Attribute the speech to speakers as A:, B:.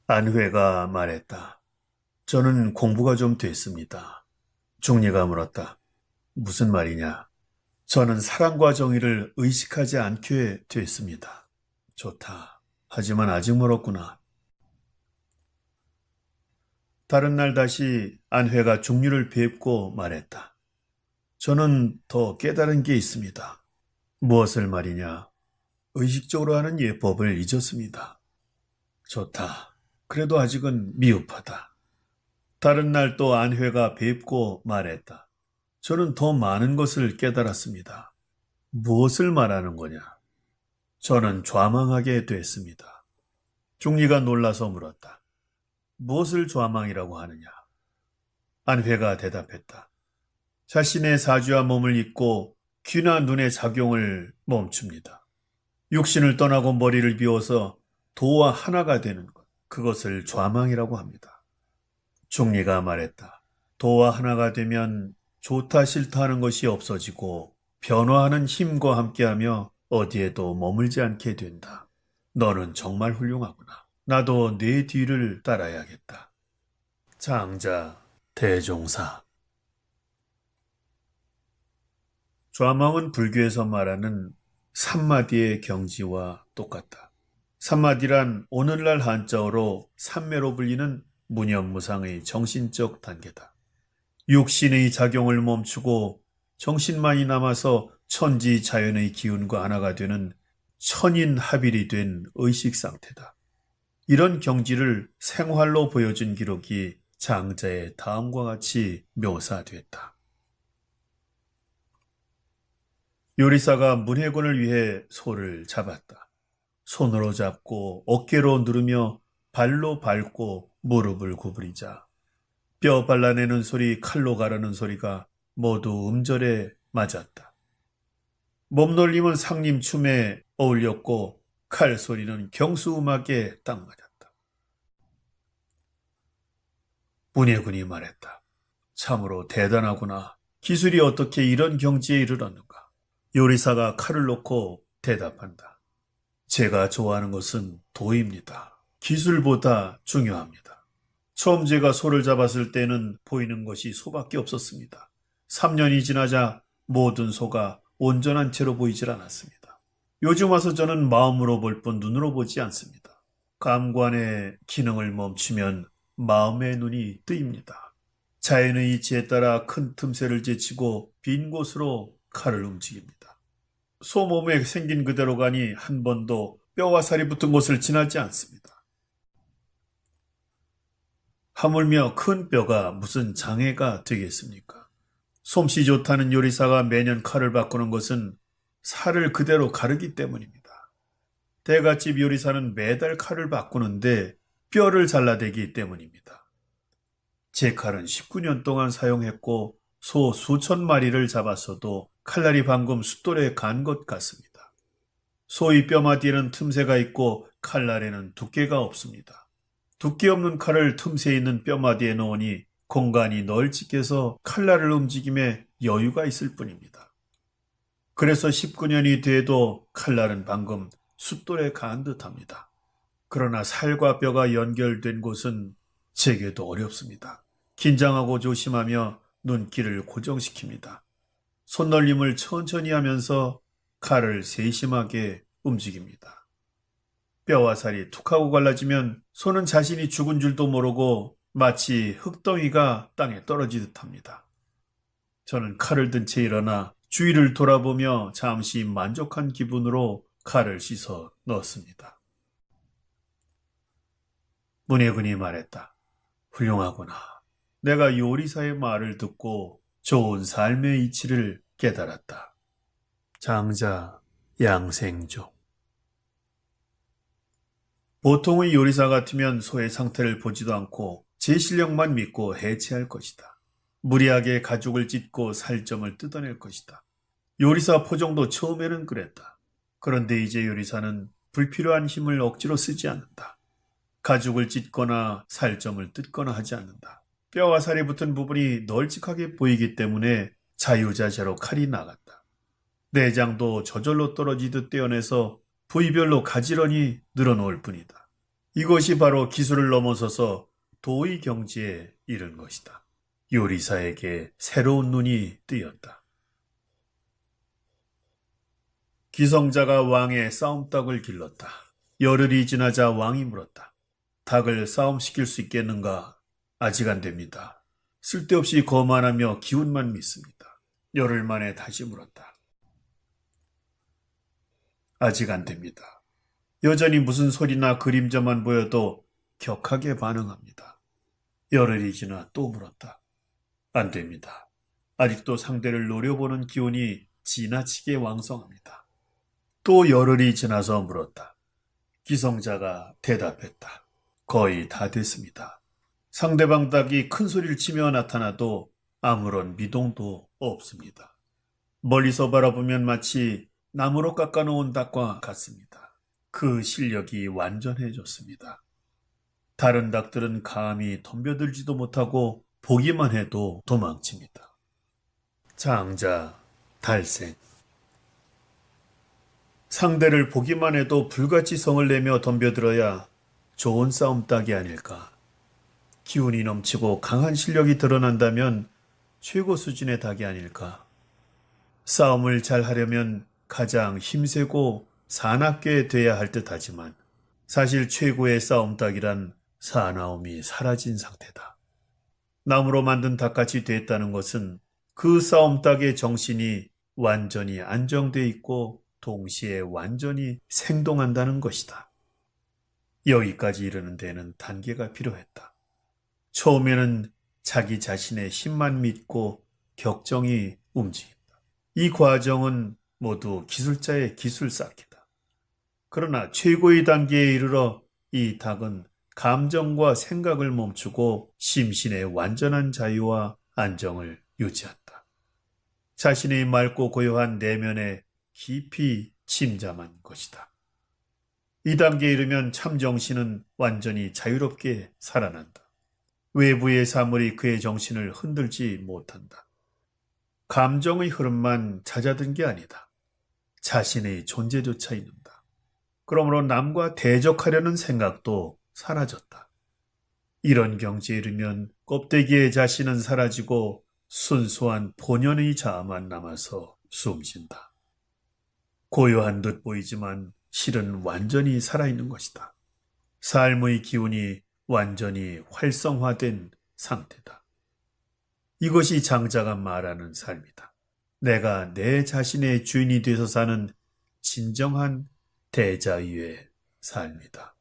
A: 안회가 말했다. 저는 공부가 좀 됐습니다. 중리가 물었다. 무슨 말이냐? 저는 사랑과 정의를 의식하지 않게 됐습니다. 좋다. 하지만 아직 멀었구나. 다른 날 다시 안회가 중리를 뵙고 말했다. 저는 더 깨달은 게 있습니다. 무엇을 말이냐? 의식적으로 하는 예법을 잊었습니다. 좋다. 그래도 아직은 미흡하다. 다른 날 또 안회가 뵙고 말했다. 저는 더 많은 것을 깨달았습니다. 무엇을 말하는 거냐? 저는 좌망하게 됐습니다. 중리가 놀라서 물었다. 무엇을 좌망이라고 하느냐? 안회가 대답했다. 자신의 사주와 몸을 잊고 귀나 눈의 작용을 멈춥니다. 육신을 떠나고 머리를 비워서 도와 하나가 되는 것, 그것을 좌망이라고 합니다. 중리가 말했다. 도와 하나가 되면 좋다 싫다 하는 것이 없어지고 변화하는 힘과 함께하며 어디에도 머물지 않게 된다. 너는 정말 훌륭하구나. 나도 네 뒤를 따라야겠다. 장자, 대종사. 좌망은 불교에서 말하는 삼마디의 경지와 똑같다. 삼마디란 오늘날 한자어로 삼매로 불리는 무념무상의 정신적 단계다. 육신의 작용을 멈추고 정신만이 남아서 천지 자연의 기운과 하나가 되는 천인합일이 된 의식 상태다. 이런 경지를 생활로 보여준 기록이 장자의 다음과 같이 묘사됐다. 요리사가 문해군을 위해 소를 잡았다. 손으로 잡고 어깨로 누르며 발로 밟고 무릎을 구부리자 뼈 발라내는 소리, 칼로 가르는 소리가 모두 음절에 맞았다. 몸놀림은 상림춤에 어울렸고 칼 소리는 경수음악에 딱 맞았다. 문해군이 말했다. 참으로 대단하구나. 기술이 어떻게 이런 경지에 이르렀는가? 요리사가 칼을 놓고 대답한다. 제가 좋아하는 것은 도입니다. 기술보다 중요합니다. 처음 제가 소를 잡았을 때는 보이는 것이 소밖에 없었습니다. 3년이 지나자 모든 소가 온전한 채로 보이질 않았습니다. 요즘 와서 저는 마음으로 볼 뿐 눈으로 보지 않습니다. 감관의 기능을 멈추면 마음의 눈이 뜨입니다. 자연의 이치에 따라 큰 틈새를 제치고 빈 곳으로 칼을 움직입니다. 소 몸에 생긴 그대로 가니 한 번도 뼈와 살이 붙은 곳을 지나지 않습니다. 하물며 큰 뼈가 무슨 장애가 되겠습니까? 솜씨 좋다는 요리사가 매년 칼을 바꾸는 것은 살을 그대로 가르기 때문입니다. 대갓집 요리사는 매달 칼을 바꾸는데 뼈를 잘라대기 때문입니다. 제 칼은 19년 동안 사용했고 소 수천 마리를 잡았어도 칼날이 방금 숫돌에 간 것 같습니다. 소의 뼈마디에는 틈새가 있고 칼날에는 두께가 없습니다. 두께 없는 칼을 틈새 있는 뼈마디에 넣으니 공간이 널찍해서 칼날을 움직임에 여유가 있을 뿐입니다. 그래서 19년이 돼도 칼날은 방금 숫돌에 간 듯합니다. 그러나 살과 뼈가 연결된 곳은 제게도 어렵습니다. 긴장하고 조심하며 눈길을 고정시킵니다. 손놀림을 천천히 하면서 칼을 세심하게 움직입니다. 뼈와 살이 툭하고 갈라지면 손은 자신이 죽은 줄도 모르고 마치 흙덩이가 땅에 떨어지듯 합니다. 저는 칼을 든 채 일어나 주위를 돌아보며 잠시 만족한 기분으로 칼을 씻어 넣었습니다. 문혜군이 말했다. 훌륭하구나. 내가 요리사의 말을 듣고 좋은 삶의 이치를 깨달았다. 장자 양생조. 보통의 요리사 같으면 소의 상태를 보지도 않고 제 실력만 믿고 해체할 것이다. 무리하게 가죽을 찢고 살점을 뜯어낼 것이다. 요리사 포종도 처음에는 그랬다. 그런데 이제 요리사는 불필요한 힘을 억지로 쓰지 않는다. 가죽을 찢거나 살점을 뜯거나 하지 않는다. 뼈와 살이 붙은 부분이 널찍하게 보이기 때문에 자유자재로 칼이 나간다. 내장도 저절로 떨어지듯 떼어내서 부위별로 가지런히 늘어놓을 뿐이다. 이것이 바로 기술을 넘어서서 도의 경지에 이른 것이다. 요리사에게 새로운 눈이 뜨였다. 기성자가 왕의 싸움닭을 길렀다. 열흘이 지나자 왕이 물었다. 닭을 싸움시킬 수 있겠는가? 아직 안 됩니다. 쓸데없이 거만하며 기운만 믿습니다. 열흘 만에 다시 물었다. 아직 안 됩니다. 여전히 무슨 소리나 그림자만 보여도 격하게 반응합니다. 열흘이 지나 또 물었다. 안 됩니다. 아직도 상대를 노려보는 기운이 지나치게 왕성합니다. 또 열흘이 지나서 물었다. 기성자가 대답했다. 거의 다 됐습니다. 상대방 닭이 큰 소리를 치며 나타나도 아무런 미동도 없습니다. 멀리서 바라보면 마치 나무로 깎아놓은 닭과 같습니다. 그 실력이 완전해졌습니다. 다른 닭들은 감히 덤벼들지도 못하고 보기만 해도 도망칩니다. 장자, 달생. 상대를 보기만 해도 불같이 성을 내며 덤벼들어야 좋은 싸움닭이 아닐까. 기운이 넘치고 강한 실력이 드러난다면 최고 수준의 닭이 아닐까. 싸움을 잘 하려면 가장 힘세고 사납게 돼야 할 듯하지만 사실 최고의 싸움닭이란 사나움이 사라진 상태다. 나무로 만든 닭같이 됐다는 것은 그 싸움닭의 정신이 완전히 안정돼 있고 동시에 완전히 생동한다는 것이다. 여기까지 이르는 데는 단계가 필요했다. 처음에는 자기 자신의 힘만 믿고 격정이 움직인다. 이 과정은 모두 기술자의 기술 쌓기다. 그러나 최고의 단계에 이르러 이 닭은 감정과 생각을 멈추고 심신의 완전한 자유와 안정을 유지한다. 자신의 맑고 고요한 내면에 깊이 침잠한 것이다. 이 단계에 이르면 참 정신은 완전히 자유롭게 살아난다. 외부의 사물이 그의 정신을 흔들지 못한다. 감정의 흐름만 잦아든 게 아니다. 자신의 존재조차 있는다. 그러므로 남과 대적하려는 생각도 사라졌다. 이런 경지에 이르면 껍데기의 자신은 사라지고 순수한 본연의 자아만 남아서 숨쉰다. 고요한 듯 보이지만 실은 완전히 살아있는 것이다. 삶의 기운이 완전히 활성화된 상태다. 이것이 장자가 말하는 삶이다. 내가 내 자신의 주인이 돼서 사는 진정한 대자유의 삶이다.